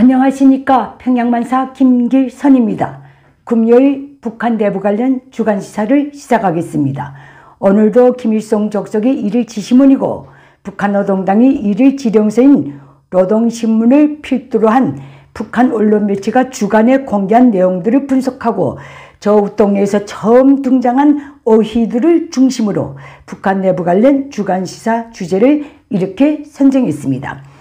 안녕하십니까. 평양만사 김길선입니다. 금요일 북한 내부 관련 주간시사를 시작하겠습니다. 오늘도 김일성 족속의 1일 지시문이고 북한 노동당이 1일 지령서인 노동신문을 필두로 한 북한 언론 매체가 주간에 공개한 내용들을 분석하고 저우동에서 처음 등장한 어휘들을 중심으로 북한 내부 관련 주간시사 주제를 이렇게 선정했습니다.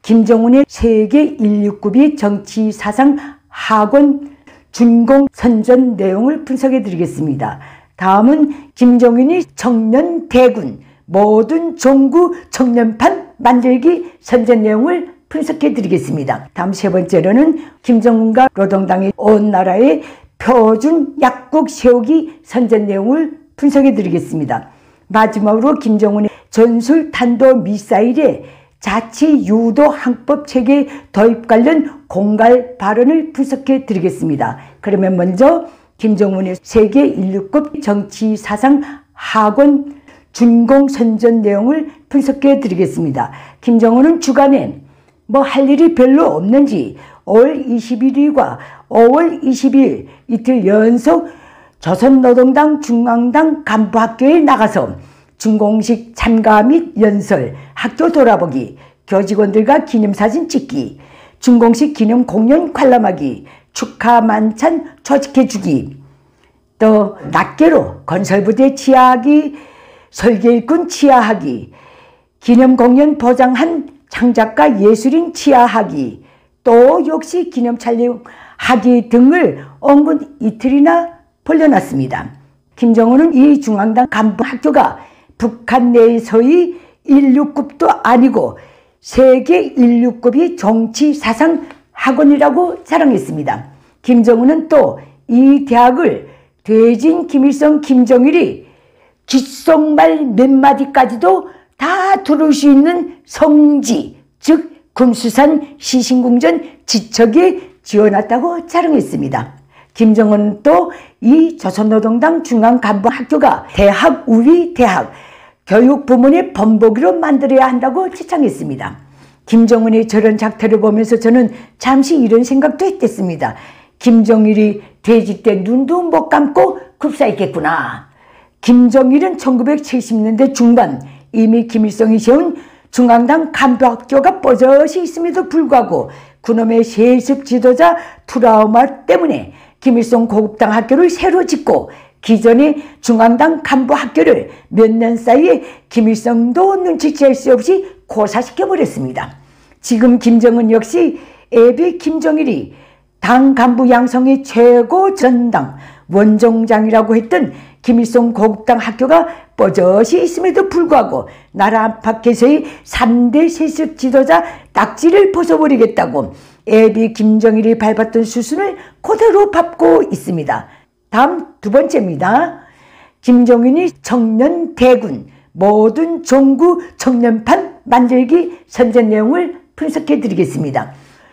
김정은의 세계 인류급의 정치사상 학원 준공 선전 내용을 분석해 드리겠습니다. 다음은 김정은이 청년 대군 모든 종구 청년판 만들기 선전 내용을 분석해 드리겠습니다. 다음 세 번째로는 김정은과 노동당이 온 나라의 표준 약국 세우기 선전 내용을 분석해 드리겠습니다. 마지막으로 김정은의 전술 탄도 미사일에 자치 유도 항법 체계 도입 관련 공갈 발언을 분석해 드리겠습니다. 그러면 먼저 김정은의 세계 인류급 정치 사상 학원 준공 선전 내용을 분석해 드리겠습니다. 김정은은 주간에 할 일이 별로 없는지 5월 21일과 5월 20일 이틀 연속 조선노동당 중앙당 간부학교에 나가서 준공식 참가 및 연설, 학교 돌아보기, 교직원들과 기념사진 찍기, 준공식 기념 공연 관람하기, 축하 만찬 조직해주기, 또 낱개로 건설부대 치하하기, 설계일꾼 치하하기, 기념 공연 보장한 창작가 예술인 치하하기, 또 역시 기념 촬영하기 등을 언군 이틀이나 벌려놨습니다. 김정은은 이 중앙당 간부학교가 북한 내에서의 인류급도 아니고 세계 인류급의 정치사상 학원이라고 자랑했습니다. 김정은은 또 이 대학을 대진 김일성 김정일이 귓속말 몇 마디까지도 다 들을 수 있는 성지, 즉 금수산 시신궁전 지척에 지어놨다고 자랑했습니다. 김정은은 또 이 조선노동당 중앙간부학교가 대학 우리 대학 교육부문의 본보기로 만들어야 한다고 주장했습니다. 김정은의 저런 작태를 보면서 저는 잠시 이런 생각도 했댔습니다. 김정일이 돼지 때 눈도 못 감고 급사했겠구나. 김정일은 1970년대 중반 이미 김일성이 세운 중앙당 간부학교가 뻗어시 있음에도 불구하고 그놈의 세습 지도자 트라우마 때문에 김일성 고급당 학교를 새로 짓고 기존의 중앙당 간부학교를 몇 년 사이에 김일성도 눈치챌 수 없이 고사시켜버렸습니다. 지금 김정은 역시 애비 김정일이 당 간부 양성의 최고 전당 원종장이라고 했던 김일성 고급당 학교가 뻗어시 있음에도 불구하고 나라 안팎에서의 3대 세습 지도자 낙지를 벗어버리겠다고 애비 김정일이 밟았던 수순을 그대로 밟고 있습니다. 다음 두 번째입니다. 김정은이 청년 대군 모든 종구 청년판 만들기 선전 내용을 분석해 드리겠습니다.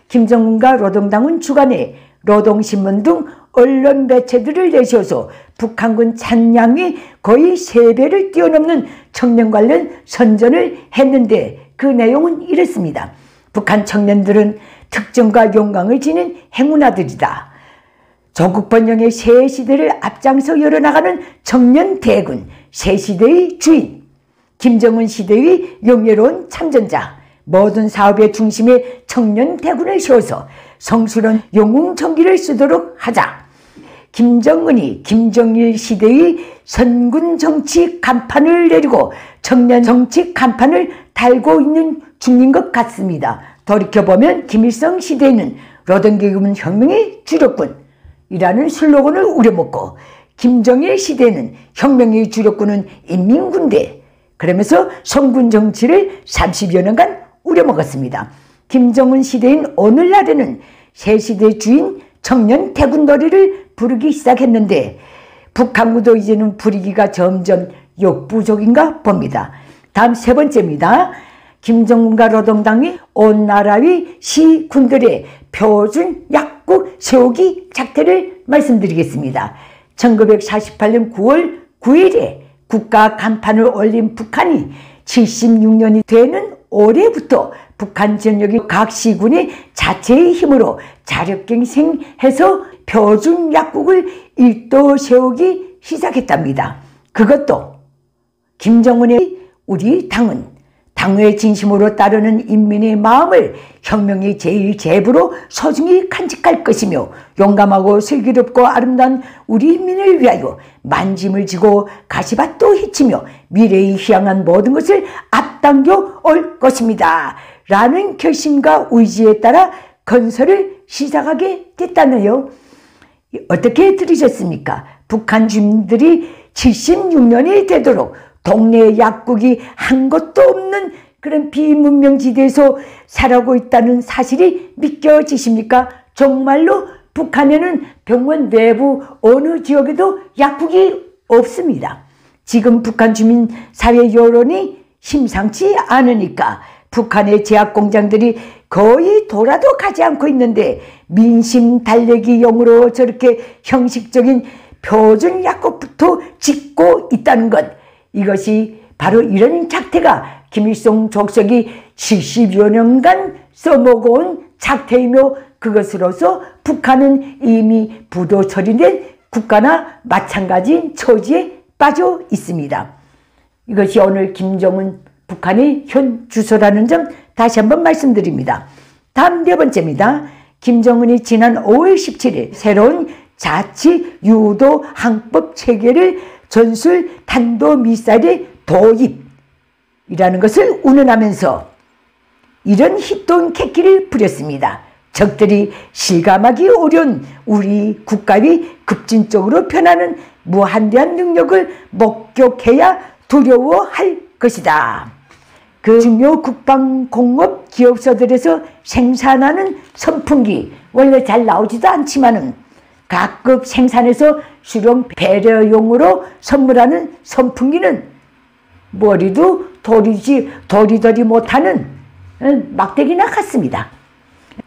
김정은과 노동당은 주간에 노동신문 등 언론 매체들을 내세워서 북한군 찬양이 거의 3배를 뛰어넘는 청년 관련 선전을 했는데 그 내용은 이렇습니다. 북한 청년들은 특정과 영광을 지닌 행운아들이다. 조국 번영의 새 시대를 앞장서 열어나가는 청년 대군, 새 시대의 주인, 김정은 시대의 영예로운 참전자, 모든 사업의 중심에 청년 대군을 세워서 성스러운 영웅 전기를 쓰도록 하자. 김정은이 김정일 시대의 선군 정치 간판을 내리고 청년 정치 간판을 달고 있는 중인 것 같습니다. 돌이켜보면 김일성 시대에는 노동계급은 혁명의 주력군 이라는 슬로건을 우려먹고 김정일 시대에는 혁명의 주력군은 인민군대 그러면서 성군 정치를 30여 년간 우려먹었습니다. 김정은 시대인 오늘날에는 새 시대의 주인 청년 대군 노래를 부르기 시작했는데 북한군도 이제는 부리기가 점점 역부족인가 봅니다. 다음 세 번째입니다. 김정은과 노동당이 온 나라의 시군들의 표준 약국 세우기 작태를 말씀드리겠습니다. 1948년 9월 9일에 국가 간판을 올린 북한이 76년이 되는 올해부터 북한 전역의 각 시군이 자체의 힘으로 자력갱생해서 표준 약국을 일도 세우기 시작했답니다. 그것도 김정은의 우리 당은 당의 진심으로 따르는 인민의 마음을 혁명의 제1제부로 소중히 간직할 것이며 용감하고 슬기롭고 아름다운 우리 인민을 위하여 만짐을 지고 가시밭도 헤치며 미래에 향한 모든 것을 앞당겨 올 것입니다. 라는 결심과 의지에 따라 건설을 시작하게 됐다네요. 어떻게 들으셨습니까? 북한 주민들이 76년이 되도록 동네 약국이 한 곳도 없는 그런 비문명지대에서 살아오고 있다는 사실이 믿겨지십니까? 정말로 북한에는 병원 내부 어느 지역에도 약국이 없습니다. 지금 북한 주민 사회 여론이 심상치 않으니까 북한의 제약공장들이 거의 돌아도 가지 않고 있는데 민심 달래기용으로 저렇게 형식적인 표준 약국부터 짓고 있다는 것, 이것이 바로 이런 작태가 김일성 족속이 70여 년간 써먹어온 작태이며 그것으로서 북한은 이미 부도 처리된 국가나 마찬가지인 처지에 빠져 있습니다. 이것이 오늘 김정은 북한의 현 주소라는 점 다시 한번 말씀드립니다. 다음 네 번째입니다. 김정은이 지난 5월 17일 새로운 자치 유도 항법 체계를 전술 탄도미사일의 도입이라는 것을 운운하면서 이런 히돈 캐키를 부렸습니다. 적들이 실감하기 어려운 우리 국가의 급진적으로 변하는 무한대한 능력을 목격해야 두려워할 것이다. 그 중요 국방공업 기업소들에서 생산하는 선풍기, 원래 잘 나오지도 않지만은 각급 생산해서 수령 배려용으로 선물하는 선풍기는 머리도 도리도리 못하는 막대기나 같습니다.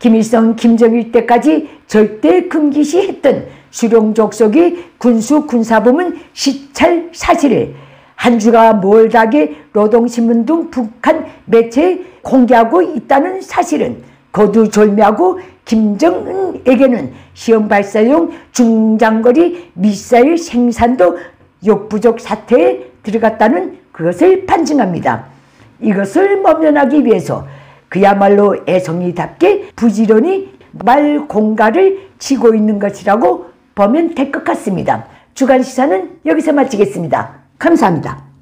김일성, 김정일 때까지 절대 금기시했던 수령족속의 군사부문 시찰 사실을 한 주가 멀다게 노동신문 등 북한 매체에 공개하고 있다는 사실은 거두절미하고 김정은에게는 시험 발사용 중장거리 미사일 생산도 역부족 사태에 들어갔다는 그것을 판증합니다. 이것을 모면하기 위해서 그야말로 애송이답게 부지런히 말공갈을 치고 있는 것이라고 보면 될 것 같습니다. 주간시사는 여기서 마치겠습니다. 감사합니다.